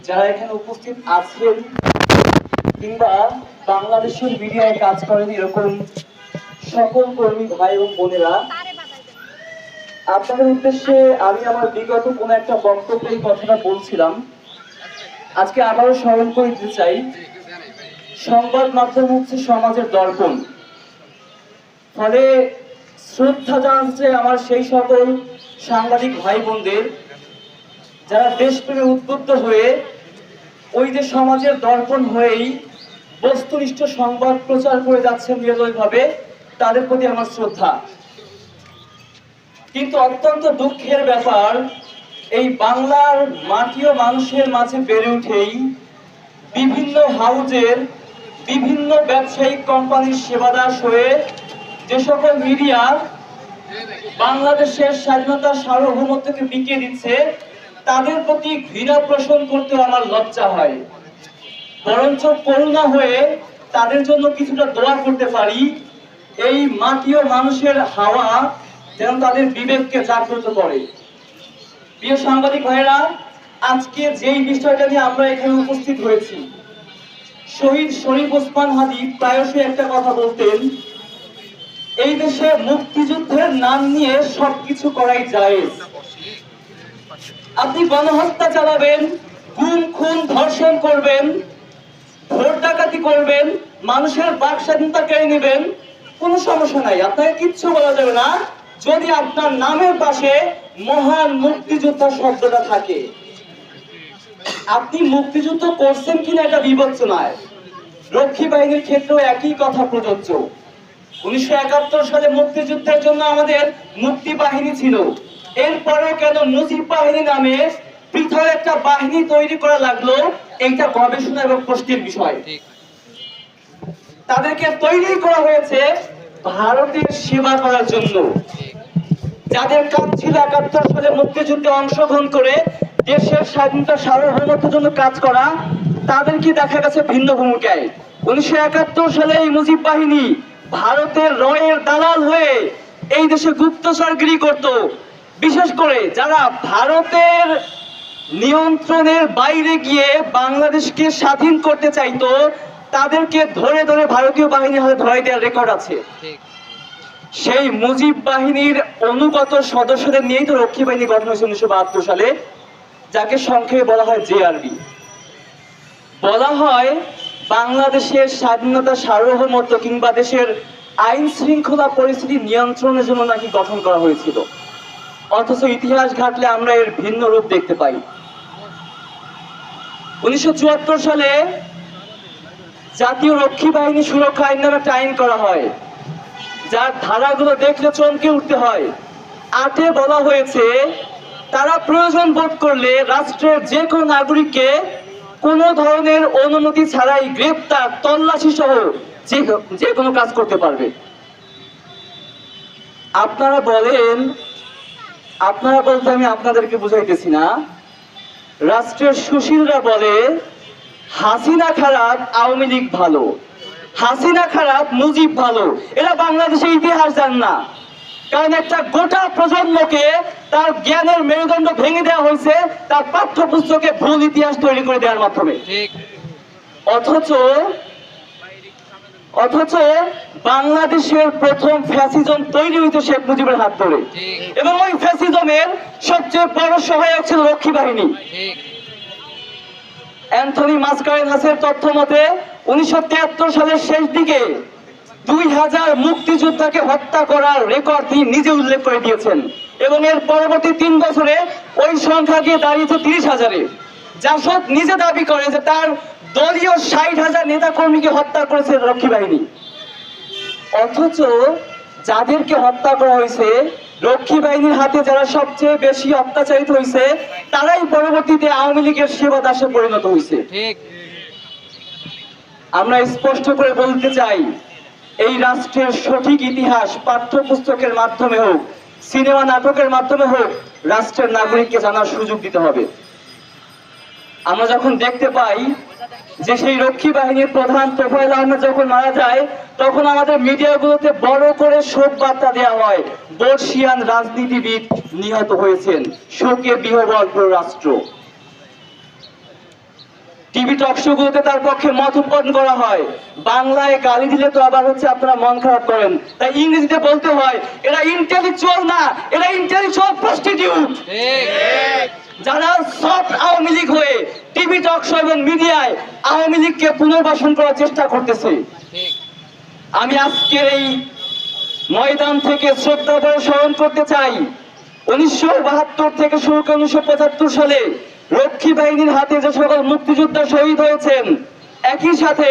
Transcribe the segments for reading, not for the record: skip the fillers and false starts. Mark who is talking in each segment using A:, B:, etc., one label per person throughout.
A: যারা এখানে উপস্থিত আছেন কিংবা বাংলাদেশের মিডিয়ায় কাজ করেন এরকম সকল কর্মী ভাই এবং বোনেরা, আপনাদের উদ্দেশ্যে আমি আমার বিগত কোন একটা বক্তব্যে এই কথাটা বলছিলাম। আজকে আবারও স্মরণ করে দিতে চাই, সংবাদ মাধ্যম হচ্ছে সমাজের দর্পণ। ফলে শ্রদ্ধা জানাচ্ছে আমার সেই সকল সাংবাদিক ভাই বোনদের যারা দেশপ্রেমে উদ্বুদ্ধ হয়ে ওই যে সমাজের দর্পণ হয়েই বস্তুনিষ্ঠ সংবাদ প্রচার করে যাচ্ছেন নিরলসভাবে, তাদের প্রতি আমার শ্রদ্ধা। কিন্তু অত্যন্ত দুঃখের ব্যাপার, এই বাংলার মাটি ও মানুষের মাঝে বেড়ে উঠেই বিভিন্ন হাউজের বিভিন্ন ব্যবসায়িক কোম্পানির সেবাদাস হয়ে যে সকল মিডিয়া বাংলাদেশের স্বাধীনতা সার্বভৌমত্বকে বিকিয়ে দিচ্ছে, তাদের প্রতি ঘৃণা পোষণ করতে আমার লজ্জা হয়। বরঞ্চ করুণা হয়ে তাদের জন্য কিছুটা দোয়া করতে পারি, এই মাটি ও মানুষের হাওয়া যেন তাদের বিবেককে জাগ্রত করে। প্রিয় সাংবাদিক ভাইরা, আজকে যেই বিষয়টা নিয়ে আমরা এখানে উপস্থিত হয়েছি, শহীদ শরীফ ওসমান হাদি প্রায়শই একটা কথা বলতেন, এই দেশে মুক্তিযুদ্ধের নাম নিয়ে সবকিছু করাই জায়েজ। আপনি গণহত্যা চালাবেন, গুম খুন ধর্ষণ করবেন, ভোট ডাকাতি করবেন, মানুষের বাক স্বাধীনতা কেড়ে নেবেন, কোনো সমস্যা নাই, আপনাকে কিচ্ছু বলা যাবে না যদি আপনার নামের পাশে মহান মুক্তিযোদ্ধা শব্দটা থাকে। আপনি মুক্তিযুদ্ধ করছেন কিনা এটা বিবেচনায় রক্ষী বাহিনীর ক্ষেত্রেও একই কথা প্রযোজ্য। 1971 সালে মুক্তিযুদ্ধের জন্য আমাদের মুক্তি বাহিনী ছিল, এরপরে কেন মুজিব বাহিনী নামে পৃথক একটা বাহিনী তৈরি করা লাগলো, এইটা গবেষণা এবং প্রশ্নের বিষয়। তাদেরকে তৈরি করা হয়েছে ভারতের সেবা করার জন্য। যাদের কাজ ছিল 71 সালে মুক্তিযুদ্ধে অংশগ্রহণ করে দেশের স্বাধীনতা সার্বভৌমত্বের জন্য কাজ করা, তাদেরকে দেখা গেছে ভিন্ন ভূমিকায়। 1971 সালে এই মুজিব বাহিনী ভারতের রয়ের দালাল হয়ে এই দেশে গুপ্তচরগিরি করত। বিশেষ করে যারা ভারতের নিয়ন্ত্রণের বাইরে গিয়ে বাংলাদেশকে স্বাধীন করতে চাইতো, তাদেরকে ধরে ধরে ভারতীয় বাহিনীর হাতে ধরাই দেওয়ার রেকর্ড আছে। সেই মুজিব বাহিনীর অনুগত সদস্যদের নিয়েই তো রক্ষী বাহিনী গঠন হয়েছে 1972 সালে, যাকে সংক্ষেপে বলা হয় জেআরবি। বলা হয় বাংলাদেশের স্বাধীনতা সার্বভৌমত্ব কিংবা দেশের আইন শৃঙ্খলা পরিস্থিতি নিয়ন্ত্রণের জন্য নাকি গঠন করা হয়েছিল, অথচ ইতিহাস ঘাটলে আমরা এর ভিন্ন রূপ দেখতে পাই। 1974 সালে জাতীয় রক্ষী বাহিনী সুরক্ষা আইন নামে একটা আইন করা হয়, যার ধারাগুলো দেখলে চমকে উঠতে হয়। 8 বলা হয়েছে তারা প্রয়োজন বোধ করলে রাষ্ট্রের যে কোনো নাগরিককে কোনো ধরনের অনুমতি ছাড়াই গ্রেফতার, তল্লাশি সহ যে কোনো কাজ করতে পারবে। আপনারা বলতে আমি আপনাদেরকে বুঝাইতেছি না, রাষ্ট্রের সুশীলরা বলে হাসিনা খারাপ, আওয়ামী লীগ ভালো, হাসিনা খারাপ, মুজিব ভালো। এরা বাংলাদেশের ইতিহাস জান না, কারণ একটা গোটা প্রজন্মকে তার জ্ঞানের মেরুদণ্ড ভেঙে দেওয়া হয়েছে তার পাঠ্যপুস্তকে ভুল ইতিহাস তৈরি করে দেওয়ার মাধ্যমে। অথচ বাংলাদেশের প্রথম ফ্যাসিজম তৈরি হইতো শেখ মুজিবের হাত ধরে, এবং ওই ফ্যাসিজমের সবচেয়ে বড় সহায়ক ছিল রক্ষী বাহিনী। অ্যান্থনি মাসকারেনহাসের তথ্য মতে 1973 সালের শেষ দিকে 2000 মুক্তিযোদ্ধাকে হত্যা করার রেকর্ড তিনি নিজে উল্লেখ করে দিয়েছেন, এবং এর পরবর্তী 3 বছরে ওই সংখ্যা গিয়ে দাঁড়িয়েছে 30,000-এ। জাসদ নিজে দাবি করে যে তার দলীয় 60,000 নেতা কর্মীকে হত্যা করেছে রক্ষী বাহিনী। অথচ যাদেরকে হত্যা করা হয়েছে, রক্ষী বাহিনীর হাতে যারা সবচেয়ে বেশি অত্যাচারিত হয়েছে, তারাই পরবর্তীতে আওয়ামী লীগের সেবাদাসে পরিণত হয়েছে। আমরা স্পষ্ট করে বলতে চাই, এই রাষ্ট্রের সঠিক ইতিহাস পাঠ্যপুস্তকের মাধ্যমে হোক, সিনেমা নাটকের মাধ্যমে হোক, রাষ্ট্রের নাগরিককে জানার সুযোগ দিতে হবে। আমরা যখন দেখতে পাই যে সেই রক্ষী বাহিনীর প্রধান তোফায়েল আহমেদ যখন মারা যায়, তখন আমাদের মিডিয়াগুলোতে বড় করে শোক বার্তা দেওয়া হয়, বর্ষিয়ান রাজনীতিবিদ নিহত হয়েছেন, শোকে বিহ্বল পুরো রাষ্ট্র। টিভি টক শো গুলোতে তার পক্ষে মত উৎপাদন করা হয়। বাংলায় গালি দিলে তো আবার হচ্ছে আপনারা মন খারাপ করেন, তাই ইংরেজিতে বলতে হয় এরা ইন্টেলেকচুয়াল না, এরা ইন্টেলেকচুয়াল প্রস্টিটিউট। যারা সফট আওয়ামী লীগ হয়ে টিভি টক শো এবং মিডিয়ায় আওয়ামী লীগকে পুনর্বাসন করার চেষ্টা করতেছে। আমি আজকের এই ময়দান থেকে শ্রদ্ধা করে স্মরণ করতে চাই 1972 থেকে শুরু করে 1975 সালে রক্ষী বাহিনীর হাতে যে সকল মুক্তিযোদ্ধা শহীদ হয়েছেন, একই সাথে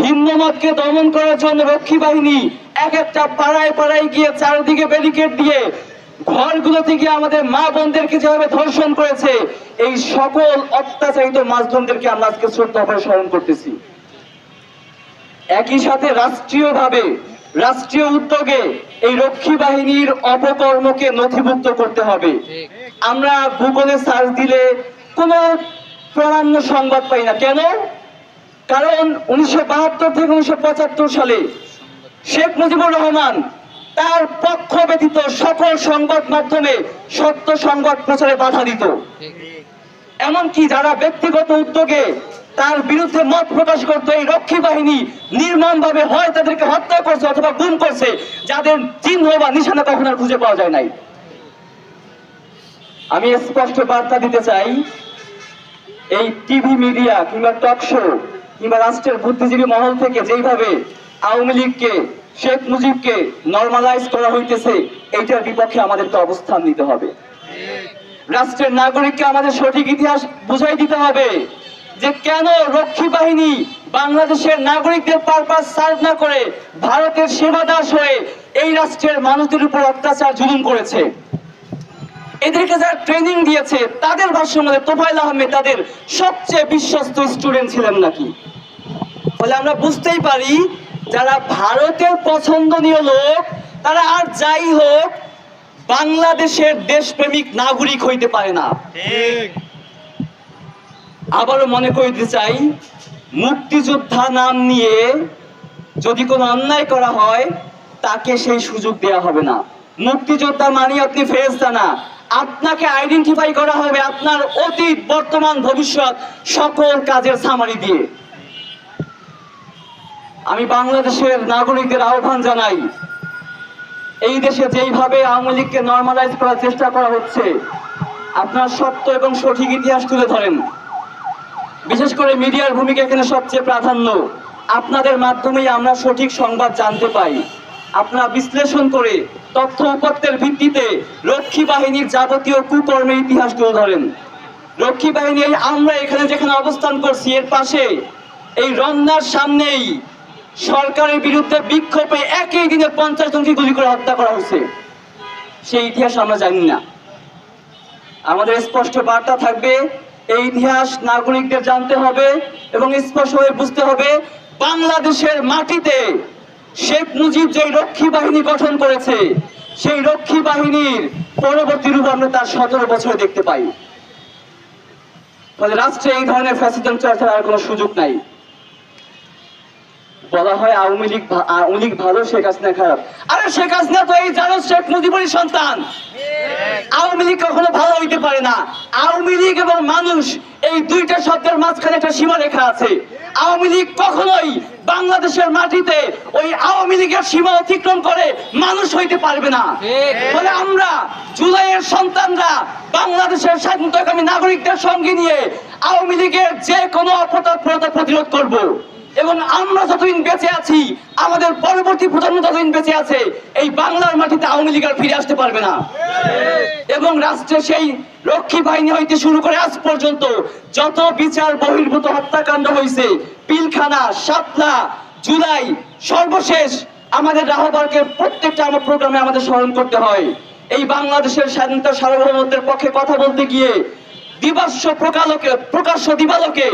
A: ভিন্ন মতকে দমন করার জন্য রক্ষী বাহিনী এক একটা পাড়ায় পাড়ায় গিয়ে চারিদিকে ব্যারিকেড দিয়ে ঘরগুলোতে গিয়ে আমাদের মা বোনদেরকে যেভাবে ধর্ষণ করেছে, এই সকল অত্যাচারিত মাজলুমদেরকে আমরা আজকে শ্রদ্ধা করে স্মরণ করতেছি। একই সাথে রাষ্ট্রীয়ভাবে রাষ্ট্রীয় উদ্যোগে এই রক্ষী বাহিনীর অপকর্মকে নথিভুক্ত করতে হবে। আমরা গুগলে সার্চ দিলে কোনো প্রামাণ্য সংবাদ পাই না। কেন? কারণ 1972 থেকে 1975 সালে শেখ মুজিবুর রহমান তার পক্ষ ব্যতীত সকল সংবাদ মাধ্যমে সত্য সংবাদ প্রচারে বাধা দিত। এমনকি যারা ব্যক্তিগত উদ্যোগে তার বিরুদ্ধে মত প্রকাশ করত, এই রক্ষী বাহিনী নির্মমভাবে হয় তাদেরকে হত্যা করছে অথবা গুম করছে, যাদের চিহ্ন বা নিশানা কখনো আর খুঁজে পাওয়া যায় নাই। আমি স্পষ্ট বার্তা দিতে চাই, এই টিভি মিডিয়া কিংবা টক শো কিংবা রাষ্ট্রের বুদ্ধিজীবী মহল থেকে যেইভাবে আওয়ামী লীগকে, শেখ মুজিবকে নরমালাইজ করা হইতেছে, এইটার বিপক্ষে আমাদেরকে অবস্থান নিতে হবে। রাষ্ট্রের নাগরিককে আমাদের সঠিক ইতিহাস বুঝাই দিতে হবে যে কেন রক্ষী বাহিনী বাংলাদেশের নাগরিকদের পারপাস সার্ভ না করে ভারতের সেবাদাস হয়ে এই রাষ্ট্রের মানুষদের উপর অত্যাচার জুলুম করেছে। এদেরকে যারা ট্রেনিং দিয়েছে তাদের ভাষ্য মধ্যে তোফায়েল আহমেদ তাদের সবচেয়ে বিশ্বস্ত স্টুডেন্ট ছিলেন নাকি। ফলে আমরা বুঝতেই পারি যারা ভারতের পছন্দনীয় লোক তারা আর যাই হোক বাংলাদেশের দেশপ্রেমিক নাগরিক হইতে পারে না। আবারও মনে করে দিতে চাই, মুক্তিযোদ্ধা নাম নিয়ে যদি কোনো অন্যায় করা হয় তাকে সেই সুযোগ দেওয়া হবে না। মুক্তিযোদ্ধা মানে আপনি ফেরেশতা না, আপনাকে আইডেন্টিফাই করা হবে আপনার অতীত, বর্তমান, ভবিষ্যৎ সকল কাজের সামারি দিয়ে। আমি বাংলাদেশের নাগরিকদের আহ্বান জানাই, এই দেশে যেইভাবে আওয়ামী লীগকে নরমালাইজ করার চেষ্টা করা হচ্ছে, আপনার সত্য এবং সঠিক ইতিহাস তুলে ধরেন। বিশেষ করে মিডিয়ার ভূমিকা এখানে সবচেয়ে প্রাধান্য। আপনাদের মাধ্যমেই আমরা সঠিক সংবাদ জানতে পাই। আপনারা বিশ্লেষণ করে তথ্য উপাত্তের ভিত্তিতে রক্ষী বাহিনীর যাবতীয় কুকর্মের ইতিহাস তুলে ধরেন। রক্ষী বাহিনী আমরা এখানে যেখানে অবস্থান করছি এর পাশে এই রমনার সামনেই সরকারের বিরুদ্ধে বিক্ষোভে একই দিনে 50 জনকে গুলি করে হত্যা করা হয়েছে। সেই ইতিহাস আমরা জানি না। আমাদের স্পষ্ট বার্তা থাকবে, এই ইতিহাস নাগরিকদের জানতে হবে এবং স্পষ্ট হয়ে বুঝতে হবে বাংলাদেশের মাটিতে শেখ মুজিব যে রক্ষী বাহিনী গঠন করেছে, সেই রক্ষী বাহিনীর পরবর্তী রূপ আমরা তার 17 বছরে দেখতে পাই। ফলে রাষ্ট্রে এই ধরনের ফ্যাসিজম চর্চার আর কোনো সুযোগ নাই। বলা হয় আওয়ামী লীগ ভালো, শেখ হাসিনা খারাপ। আরে শেখ হাসিনা তো এই জানো শেখ মুজিবের সন্তান। আওয়ামী লীগ কখনো ভালো হইতে পারে না। আওয়ামী লীগ এবং মানুষ এই দুইটা শব্দের মাঝখানে একটা সীমারেখা আছে। আওয়ামী লীগ কখনোই বাংলাদেশের মাটিতে ওই আওয়ামী লীগের সীমা অতিক্রম করে মানুষ হইতে পারবে না। ফলে আমরা জুলাইয়ের সন্তানরা বাংলাদেশের স্বাধীনতাকামী নাগরিকদের সঙ্গে নিয়ে আওয়ামী লীগের যে কোনো অপতৎপরতা প্রতিরোধ করব। এবং আমরা যতদিন বেঁচে আছি, আমাদের পরবর্তী প্রজন্ম যতদিন বেঁচে আছে, এই বাংলার মাটিতে আওয়ামী লীগ আর ফিরে আসতে পারবে না। এবং রাষ্ট্রে সেই রক্ষী বাহিনী হইতে শুরু করে আজ পর্যন্ত যত বিচার বহির্ভূত হত্যাকাণ্ড হয়েছে, পিলখানা, শাপলা, জুলাই, সর্বশেষ আমাদের রাহবারকে প্রত্যেকটা আমার প্রোগ্রামে আমাদের স্মরণ করতে হয়। এই বাংলাদেশের স্বাধীনতা সার্বভৌমত্বের পক্ষে কথা বলতে গিয়ে প্রকাশ্য দিবালোকে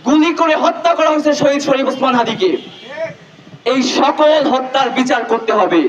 A: গুলি করে হত্যা করা হয়েছে শহীদ শরীফ ওসমান হাদিকে। এই সকল হত্যার বিচার করতে হবে।